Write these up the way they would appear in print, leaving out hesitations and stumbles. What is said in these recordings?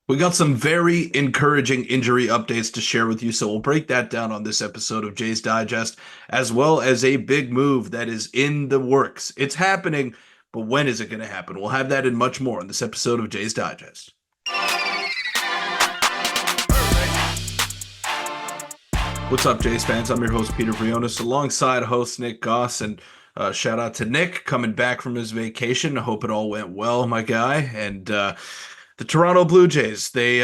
We got some very encouraging injury updates to share with you, so we'll break that down on this episode of Jay's Digest, as well as a big move that is in the works. It's happening, but when is it going to happen? We'll have that and much more in this episode of Jay's Digest. What's up, Jays fans? I'm your host, Peter Vryonis, alongside host Nick Gosse, and shout out to Nick coming back from his vacation. I hope it all went well, my guy. And the Toronto Blue Jays, they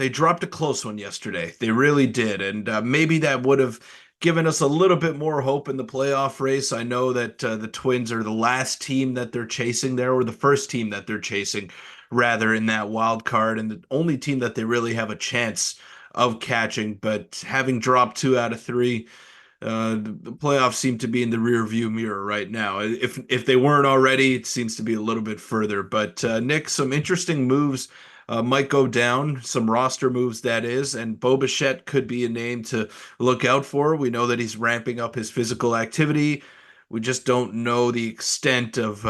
dropped a close one yesterday. They really did, and maybe that would have given us a little bit more hope in the playoff race. I know that the Twins are the last team that they're chasing there, or the first team that they're chasing, rather, in that wild card, and the only team that they really have a chance of catching. But having dropped two out of three, the playoffs seem to be in the rear view mirror right now. If they weren't already, it seems to be a little bit further. But Nick, some interesting moves might go down, some roster moves that is, and Bichette could be a name to look out for. We know that he's ramping up his physical activity. We just don't know the extent of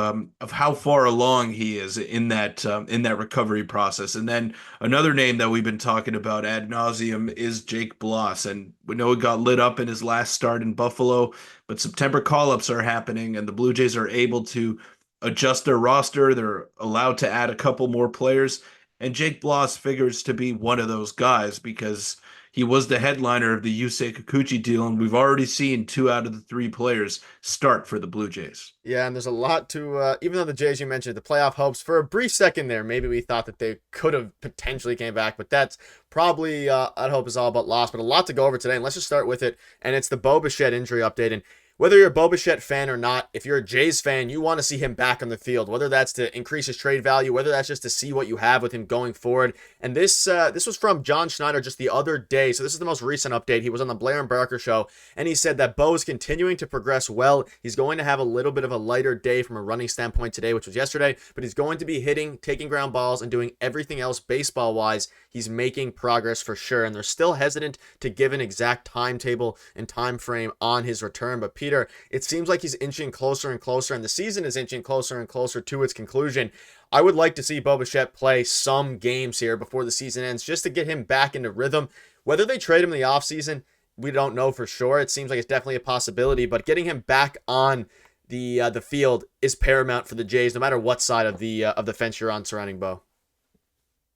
how far along he is in that recovery process. And then another name that we've been talking about ad nauseum is Jake Bloss, and we know he got lit up in his last start in Buffalo, but September call-ups are happening, and the Blue Jays are able to adjust their roster. They're allowed to add a couple more players, and Jake Bloss figures to be one of those guys because he was the headliner of the Yusei Kikuchi deal, and we've already seen two out of the three players start for the Blue Jays. Yeah, and there's a lot to, even though the Jays, you mentioned the playoff hopes, for a brief second there, maybe we thought that they could have potentially came back, but that's probably, that hope is all but lost. But a lot to go over today, and let's just start with it, and it's the Bichette injury update. And whether you're a Bichette fan or not, if you're a Jays fan, you want to see him back on the field, whether that's to increase his trade value, whether that's just to see what you have with him going forward. And this was from John Schneider just the other day, so this is the most recent update. He was on the Blair and Barker show, and he said that Bo is continuing to progress well. He's going to have a little bit of a lighter day from a running standpoint today, which was yesterday, but he's going to be hitting, taking ground balls, and doing everything else baseball-wise. He's making progress for sure, and they're still hesitant to give an exact timetable and time frame on his return. But Peter, it seems like he's inching closer and closer, and the season is inching closer and closer to its conclusion. I would like to see Bichette play some games here before the season ends, just to get him back into rhythm. Whether they trade him in the offseason, we don't know for sure. It seems like it's definitely a possibility, but getting him back on the field is paramount for the Jays, no matter what side of the fence you're on surrounding Bo.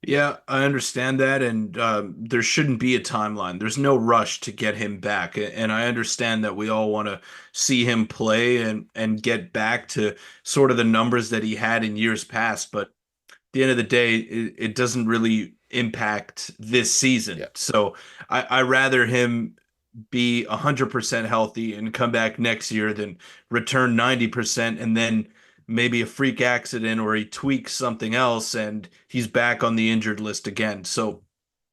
Yeah, I understand that, and there shouldn't be a timeline. There's no rush to get him back, and I understand that we all want to see him play and get back to sort of the numbers that he had in years past. But at the end of the day, it doesn't really impact this season. Yeah. So I rather him be 100% healthy and come back next year than return 90% and then maybe a freak accident or he tweaks something else and he's back on the injured list again. So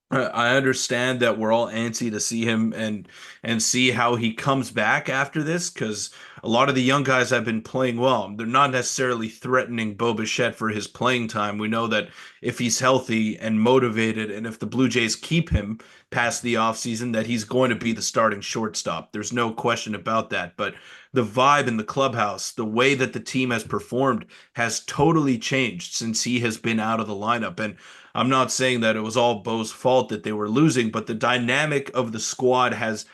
I understand that we're all antsy to see him and see how he comes back after this because a lot of the young guys have been playing well. They're not necessarily threatening Bichette for his playing time. We know that if he's healthy and motivated, and if the Blue Jays keep him past the offseason, that he's going to be the starting shortstop. There's no question about that. But the vibe in the clubhouse, the way that the team has performed, has totally changed since he has been out of the lineup. And I'm not saying that it was all Bo's fault that they were losing, but the dynamic of the squad has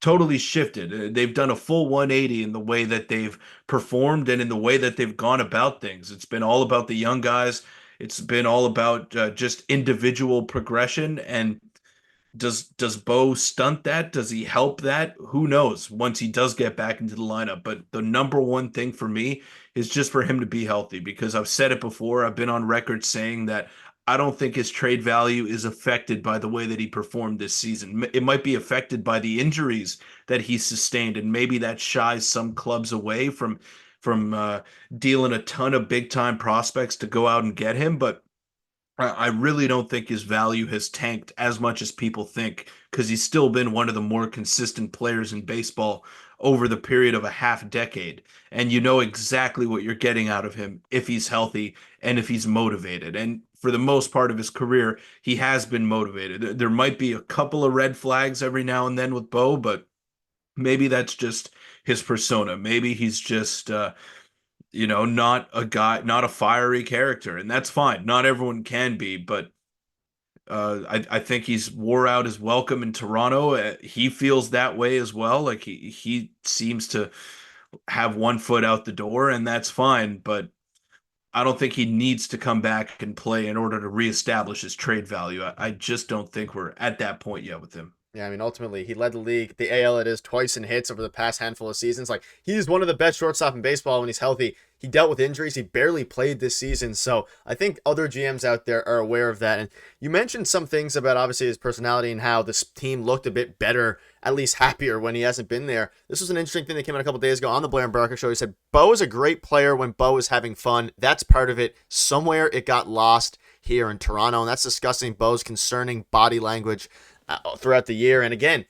totally shifted. They've done a full 180 in the way that they've performed and in the way that they've gone about things. It's been all about the young guys. It's been all about just individual progression. And does Bo stunt that? Does he help that? Who knows once he does get back into the lineup. But the number one thing for me is just for him to be healthy because I've said it before. I've been on record saying that I don't think his trade value is affected by the way that he performed this season. It might be affected by the injuries that he sustained, and maybe that shies some clubs away from dealing a ton of big time prospects to go out and get him. But I really don't think his value has tanked as much as people think because he's still been one of the more consistent players in baseball over the period of a half decade. And you know exactly what you're getting out of him if he's healthy and if he's motivated. And for the most part of his career, he has been motivated. There might be a couple of red flags every now and then with Bo, but maybe that's just his persona. Maybe he's just not a guy, not a fiery character, and that's fine. Not everyone can be, but I think he's wore out his welcome in Toronto. He feels that way as well. Like he seems to have one foot out the door, and that's fine. But I don't think he needs to come back and play in order to reestablish his trade value. I just don't think we're at that point yet with him. Yeah, I mean, ultimately, he led the league, the AL it is, twice in hits over the past handful of seasons. Like, he's one of the best shortstop in baseball when he's healthy. He dealt with injuries. He barely played this season. So I think other GMs out there are aware of that. And you mentioned some things about, obviously, his personality and how this team looked a bit better, at least happier when he hasn't been there. This was an interesting thing that came out a couple days ago on the Blair and Barker show. He said, Bo is a great player when Bo is having fun. That's part of it. Somewhere it got lost here in Toronto. And that's discussing Bo's concerning body language throughout the year. And again,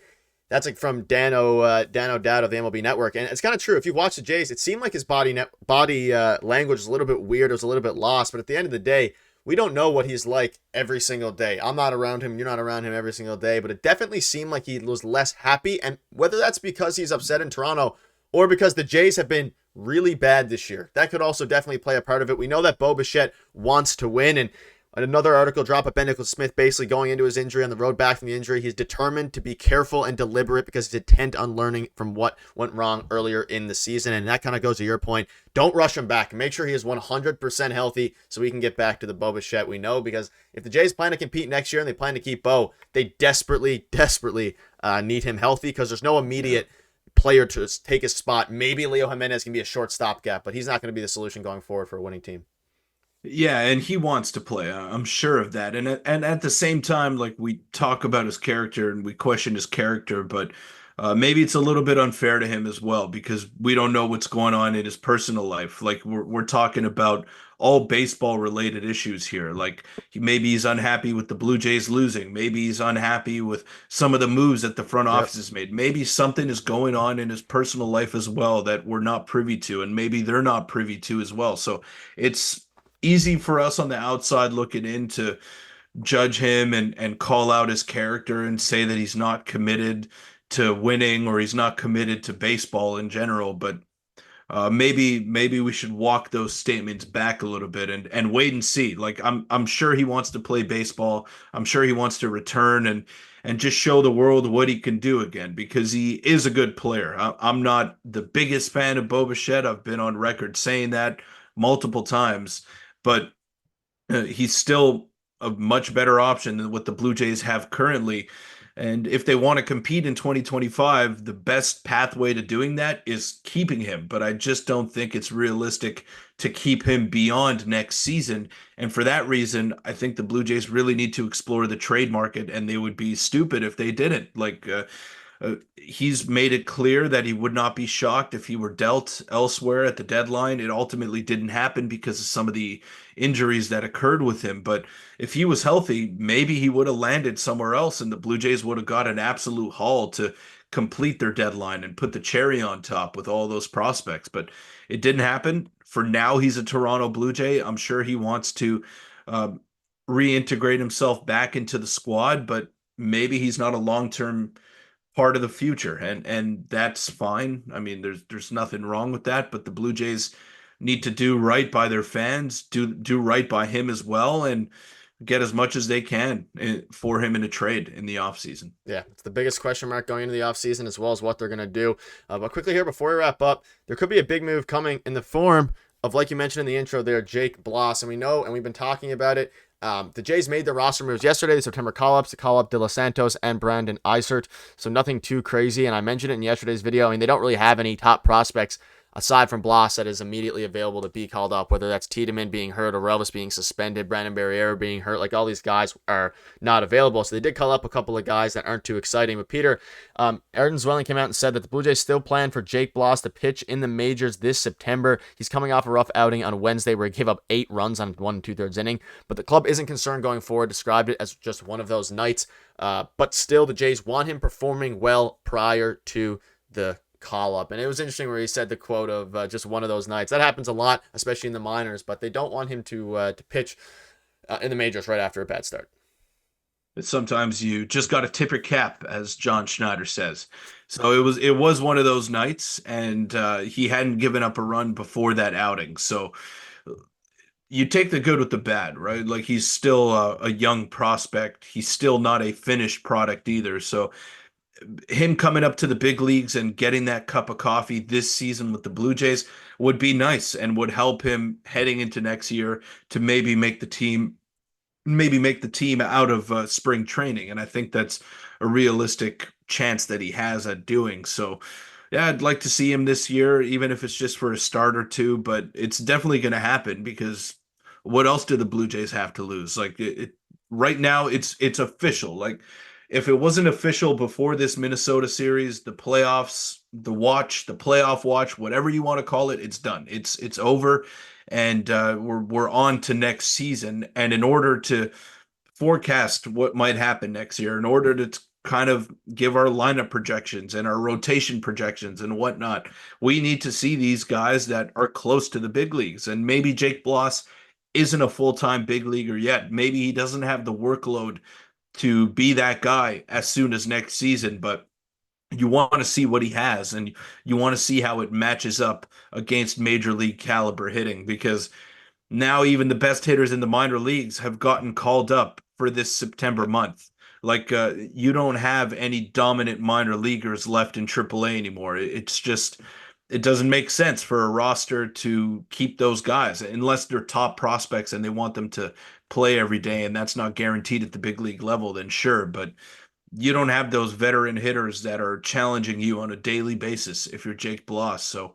that's like from Dan O'Dowd of the MLB Network, and it's kind of true. If you watch the Jays, it seemed like his body language was a little bit weird. It was a little bit lost. But at the end of the day, we don't know what he's like every single day. I'm not around him. You're not around him every single day. But it definitely seemed like he was less happy. And whether that's because he's upset in Toronto or because the Jays have been really bad this year, that could also definitely play a part of it. We know that Bo Bichette wants to win, and another article dropped by Ben Nicholson-Smith basically going into his injury on the road back from the injury. He's determined to be careful and deliberate because he's intent on learning from what went wrong earlier in the season. And that kind of goes to your point. Don't rush him back. Make sure he is 100% healthy so we can get back to the Bo Bichette we know, because if the Jays plan to compete next year and they plan to keep Bo, they desperately need him healthy, because there's no immediate player to take his spot. Maybe Leo Jimenez can be a short stopgap, but he's not going to be the solution going forward for a winning team. Yeah, and he wants to play. I'm sure of that. And at the same time, like, we talk about his character and we question his character, but maybe it's a little bit unfair to him as well, because we don't know what's going on in his personal life. Like, we're talking about all baseball related issues here. Like, maybe he's unhappy with the Blue Jays losing. Maybe he's unhappy with some of the moves that the front Yep. office has made. Maybe something is going on in his personal life as well that we're not privy to, and maybe they're not privy to as well. So it's easy for us on the outside looking in to judge him and call out his character and say that he's not committed to winning or he's not committed to baseball in general. But maybe we should walk those statements back a little bit and wait and see. Like, I'm sure he wants to play baseball. I'm sure he wants to return and just show the world what he can do again, because he is a good player. I'm not the biggest fan of Bo Bichette. I've been on record saying that multiple times, but he's still a much better option than what the Blue Jays have currently. And if they want to compete in 2025, the best pathway to doing that is keeping him. But I just don't think it's realistic to keep him beyond next season. And for that reason, I think the Blue Jays really need to explore the trade market, and they would be stupid if they didn't. Like, he's made it clear that he would not be shocked if he were dealt elsewhere at the deadline. It ultimately didn't happen because of some of the injuries that occurred with him. But if he was healthy, maybe he would have landed somewhere else, and the Blue Jays would have got an absolute haul to complete their deadline and put the cherry on top with all those prospects. But it didn't happen. For now, he's a Toronto Blue Jay. I'm sure he wants to uh, reintegrate himself back into the squad, but maybe he's not a long-term part of the future, and that's fine. I mean, there's nothing wrong with that, but the Blue Jays need to do right by their fans, do right by him as well, and get as much as they can for him in a trade in the offseason. Yeah, it's the biggest question mark going into the offseason, as well as what they're going to do. But quickly here, before we wrap up, there could be a big move coming in the form of, like you mentioned in the intro there, Jake Bloss. And we know, and we've been talking about it, the Jays made their roster moves yesterday, the September call-ups, to call up De Los Santos and Brandon Eisert. So nothing too crazy. And I mentioned it in yesterday's video. I mean, they don't really have any top prospects aside from Bloss that is immediately available to be called up, whether that's Tiedemann being hurt or Elvis being suspended, Brandon Guerrero being hurt. Like, all these guys are not available. So they did call up a couple of guys that aren't too exciting. But Peter, Ayrton Zwelling came out and said that the Blue Jays still plan for Jake Bloss to pitch in the majors this September. He's coming off a rough outing on Wednesday where he gave up 8 runs on 1 2/3 inning. But the club isn't concerned going forward, described it as just one of those nights. But still, the Jays want him performing well prior to the call up. And it was interesting where he said the quote of just one of those nights. That happens a lot, especially in the minors, but they don't want him to pitch in the majors right after a bad start. Sometimes you just got to tip your cap, as John Schneider says. So it was one of those nights, and he hadn't given up a run before that outing. So you take the good with the bad, right? Like he's still a young prospect. He's still not a finished product either. So him coming up to the big leagues and getting that cup of coffee this season with the Blue Jays would be nice and would help him heading into next year to maybe make the team out of spring training. And I think that's a realistic chance that he has at doing so. Yeah, I'd like to see him this year, even if it's just for a start or two, but it's definitely going to happen because what else do the Blue Jays have to lose? Like right now, it's official. Like if it wasn't official before this Minnesota series, the playoffs, the playoff watch, whatever you want to call it, it's done. It's over, and we're on to next season. And in order to forecast what might happen next year, in order to kind of give our lineup projections and our rotation projections and whatnot, we need to see these guys that are close to the big leagues. And maybe Jake Bloss isn't a full-time big leaguer yet. Maybe he doesn't have the workload to be that guy as soon as next season, but you want to see what he has and you want to see how it matches up against major league caliber hitting because now even the best hitters in the minor leagues have gotten called up for this September month. Like you don't have any dominant minor leaguers left in AAA anymore. It's just it doesn't make sense for a roster to keep those guys unless they're top prospects and they want them to play every day and that's not guaranteed at the big league level, then sure, but you don't have those veteran hitters that are challenging you on a daily basis if you're Jake Bloss. So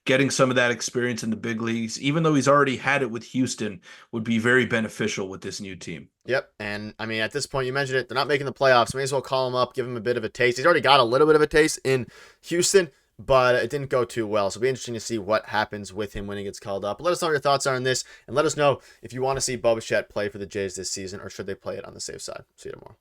getting some of that experience in the big leagues, even though he's already had it with Houston, would be very beneficial with this new team. Yep. And I mean, at this point, you mentioned it. They're not making the playoffs. May as well call him up, give him a bit of a taste. He's already got a little bit of a taste in Houston, but it didn't go too well. So it'll be interesting to see what happens with him when he gets called up. But let us know what your thoughts are on this. And let us know if you want to see Bichette play for the Jays this season or should they play it on the safe side. See you tomorrow.